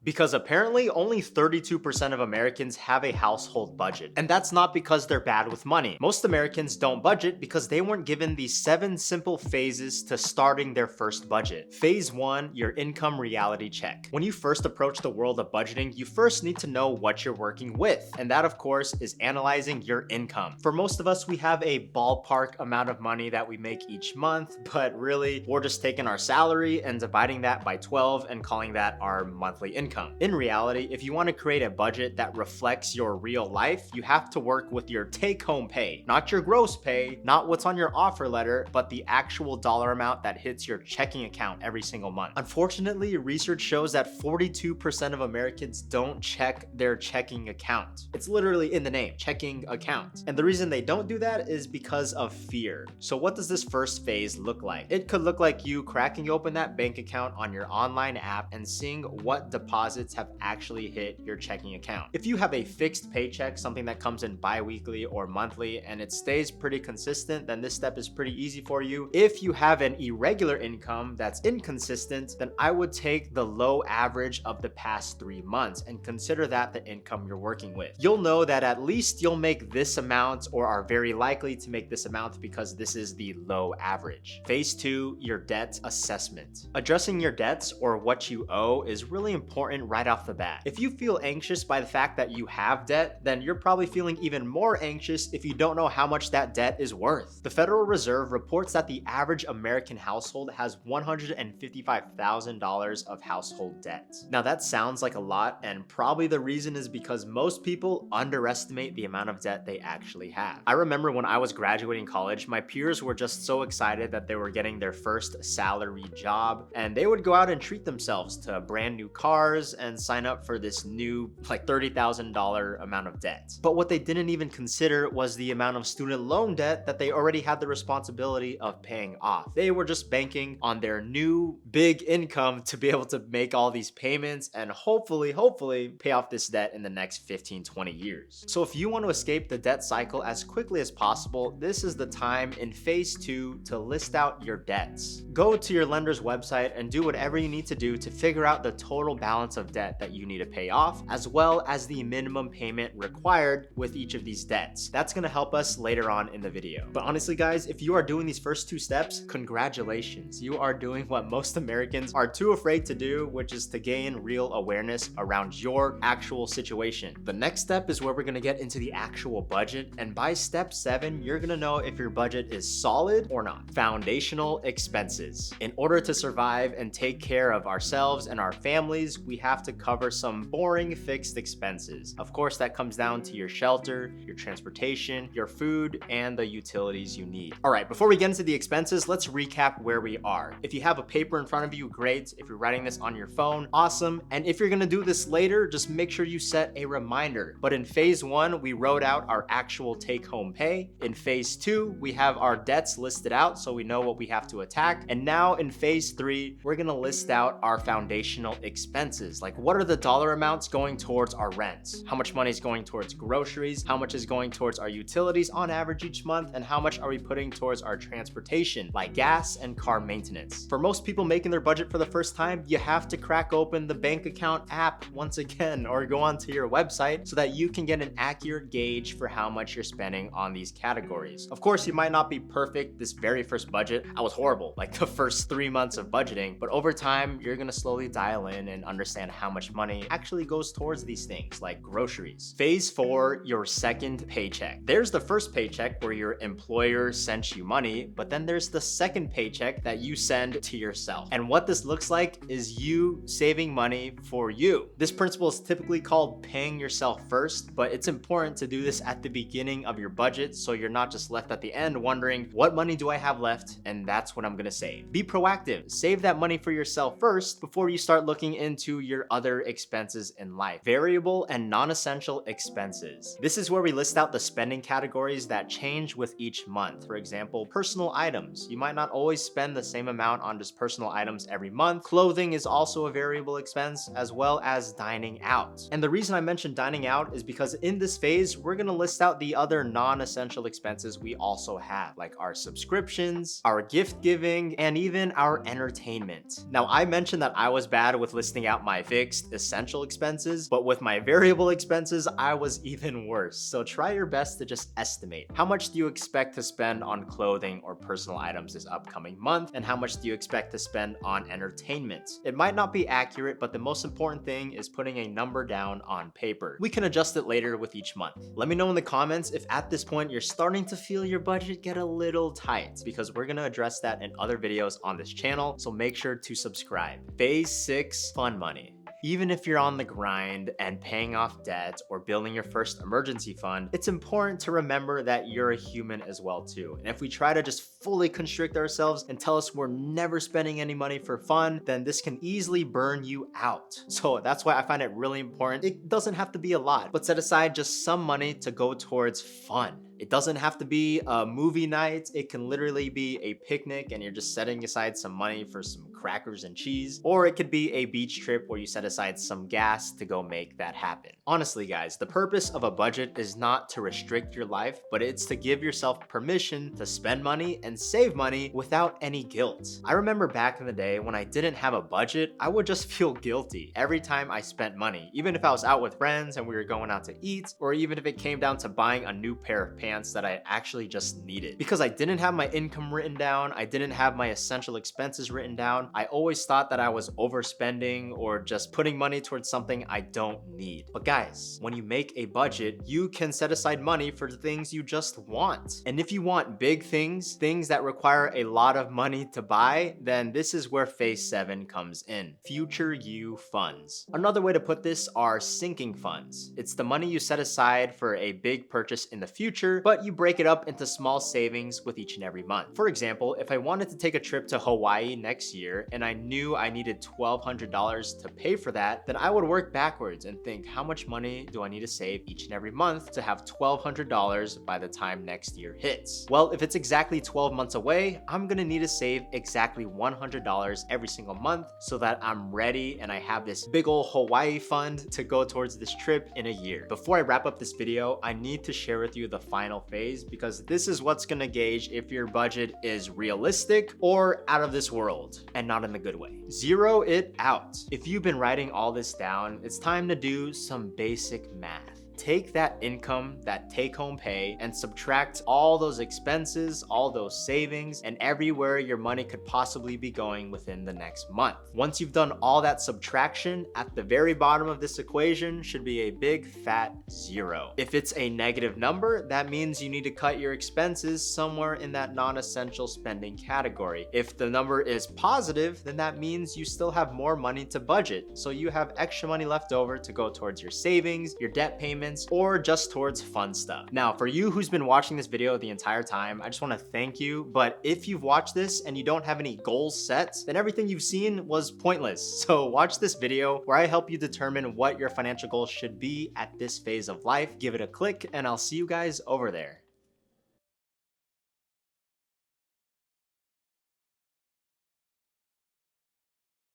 Because apparently only 32% of Americans have a household budget. And that's not because they're bad with money. Most Americans don't budget because they weren't given the 7 simple phases to starting their first budget. Phase 1, your income reality check. When you first approach the world of budgeting, you first need to know what you're working with. And that, of course, is analyzing your income. For most of us, we have a ballpark amount of money that we make each month, but really, we're just taking our salary and dividing that by 12 and calling that our monthly income. In reality, if you want to create a budget that reflects your real life, you have to work with your take-home pay, not your gross pay, not what's on your offer letter, but the actual dollar amount that hits your checking account every single month. Unfortunately, research shows that 42% of Americans don't check their checking account. It's literally in the name, checking account. And the reason they don't do that is because of fear. So what does this first phase look like? It could look like you cracking open that bank account on your online app and seeing what deposits have actually hit your checking account. If you have a fixed paycheck, something that comes in bi-weekly or monthly, and it stays pretty consistent, then this step is pretty easy for you. If you have an irregular income that's inconsistent, then I would take the low average of the past 3 months and consider that the income you're working with. You'll know that at least you'll make this amount or are very likely to make this amount because this is the low average. Phase 2, your debt assessment. Addressing your debts or what you owe is really important right off the bat. If you feel anxious by the fact that you have debt, then you're probably feeling even more anxious if you don't know how much that debt is worth. The Federal Reserve reports that the average American household has $155,000 of household debt. Now that sounds like a lot, and probably the reason is because most people underestimate the amount of debt they actually have. I remember when I was graduating college, my peers were just so excited that they were getting their first salary job, and they would go out and treat themselves to brand new cars and sign up for this new like $30,000 amount of debt. But what they didn't even consider was the amount of student loan debt that they already had the responsibility of paying off. They were just banking on their new big income to be able to make all these payments and hopefully pay off this debt in the next 15-20 years. So if you want to escape the debt cycle as quickly as possible, this is the time in phase 2 to list out your debts. Go to your lender's website and do whatever you need to do to figure out the total balance of debt that you need to pay off, as well as the minimum payment required with each of these debts. That's going to help us later on in the video. But honestly, guys, if you are doing these first 2 steps, congratulations. You are doing what most Americans are too afraid to do, which is to gain real awareness around your actual situation. The next step is where we're going to get into the actual budget, and by step 7, you're going to know if your budget is solid or not. Foundational expenses. In order to survive and take care of ourselves and our families, we have to cover some boring fixed expenses. Of course, that comes down to your shelter, your transportation, your food, and the utilities you need. All right, before we get into the expenses, let's recap where we are. If you have a paper in front of you, great. If you're writing this on your phone, awesome. And if you're gonna do this later, just make sure you set a reminder. But in phase 1, we wrote out our actual take-home pay. In phase 2, we have our debts listed out so we know what we have to attack. And now in phase 3, we're gonna list out our foundational expenses. Like, what are the dollar amounts going towards our rent? How much money is going towards groceries? How much is going towards our utilities on average each month? And how much are we putting towards our transportation, like gas and car maintenance? For most people making their budget for the first time, you have to crack open the bank account app once again, or go onto your website so that you can get an accurate gauge for how much you're spending on these categories. Of course, you might not be perfect this very first budget. I was horrible, like the first 3 months of budgeting, but over time, you're gonna slowly dial in and understand how much money actually goes towards these things, like groceries. Phase 4, your second paycheck. There's the first paycheck where your employer sent you money, but then there's the second paycheck that you send to yourself. And what this looks like is you saving money for you. This principle is typically called paying yourself first, but it's important to do this at the beginning of your budget so you're not just left at the end wondering, what money do I have left? And that's what I'm gonna save. Be proactive. Save that money for yourself first before you start looking into your other expenses in life. Variable and non-essential expenses. This is where we list out the spending categories that change with each month. For example, personal items. You might not always spend the same amount on just personal items every month. Clothing is also a variable expense, as well as dining out. And the reason I mentioned dining out is because in this phase, we're gonna list out the other non-essential expenses we also have, like our subscriptions, our gift giving, and even our entertainment. Now, I mentioned that I was bad with listing out my my fixed essential expenses, but with my variable expenses, I was even worse. So try your best to just estimate. How much do you expect to spend on clothing or personal items this upcoming month? And how much do you expect to spend on entertainment? It might not be accurate, but the most important thing is putting a number down on paper. We can adjust it later with each month. Let me know in the comments if at this point you're starting to feel your budget get a little tight, because we're gonna address that in other videos on this channel, so make sure to subscribe. Phase 6, fun money. Even if you're on the grind and paying off debt or building your first emergency fund, it's important to remember that you're a human as well too. And if we try to just fully constrict ourselves and tell us we're never spending any money for fun, then this can easily burn you out. So that's why I find it really important. It doesn't have to be a lot, but set aside just some money to go towards fun. It doesn't have to be a movie night. It can literally be a picnic and you're just setting aside some money for some crackers and cheese. Or it could be a beach trip where you set aside some gas to go make that happen. Honestly, guys, the purpose of a budget is not to restrict your life, but it's to give yourself permission to spend money and save money without any guilt. I remember back in the day when I didn't have a budget, I would just feel guilty every time I spent money, even if I was out with friends and we were going out to eat, or even if it came down to buying a new pair of pants that I actually just needed. Because I didn't have my income written down, I didn't have my essential expenses written down, I always thought that I was overspending or just putting money towards something I don't need. But guys, when you make a budget, you can set aside money for the things you just want. And if you want big things, things that require a lot of money to buy, then this is where phase 7 comes in. Future you funds. Another way to put this are sinking funds. It's the money you set aside for a big purchase in the future, but you break it up into small savings with each and every month. For example, if I wanted to take a trip to Hawaii next year and I knew I needed $1,200 to pay for that, then I would work backwards and think, how much money do I need to save each and every month to have $1,200 by the time next year hits? Well, if it's exactly 12 months away, I'm gonna need to save exactly $100 every single month so that I'm ready and I have this big ol' Hawaii fund to go towards this trip in a year. Before I wrap up this video, I need to share with you the final phase, because this is what's gonna gauge if your budget is realistic or out of this world, and not in the good way. Zero it out. If you've been writing all this down, it's time to do some basic math. Take that income, that take-home pay, and subtract all those expenses, all those savings, and everywhere your money could possibly be going within the next month. Once you've done all that subtraction, at the very bottom of this equation should be a big fat 0. If it's a negative number, that means you need to cut your expenses somewhere in that non-essential spending category. If the number is positive, then that means you still have more money to budget, so you have extra money left over to go towards your savings, your debt payments, or just towards fun stuff. Now, for you who's been watching this video the entire time, I just want to thank you. But if you've watched this and you don't have any goals set, then everything you've seen was pointless. So watch this video where I help you determine what your financial goals should be at this phase of life. Give it a click and I'll see you guys over there.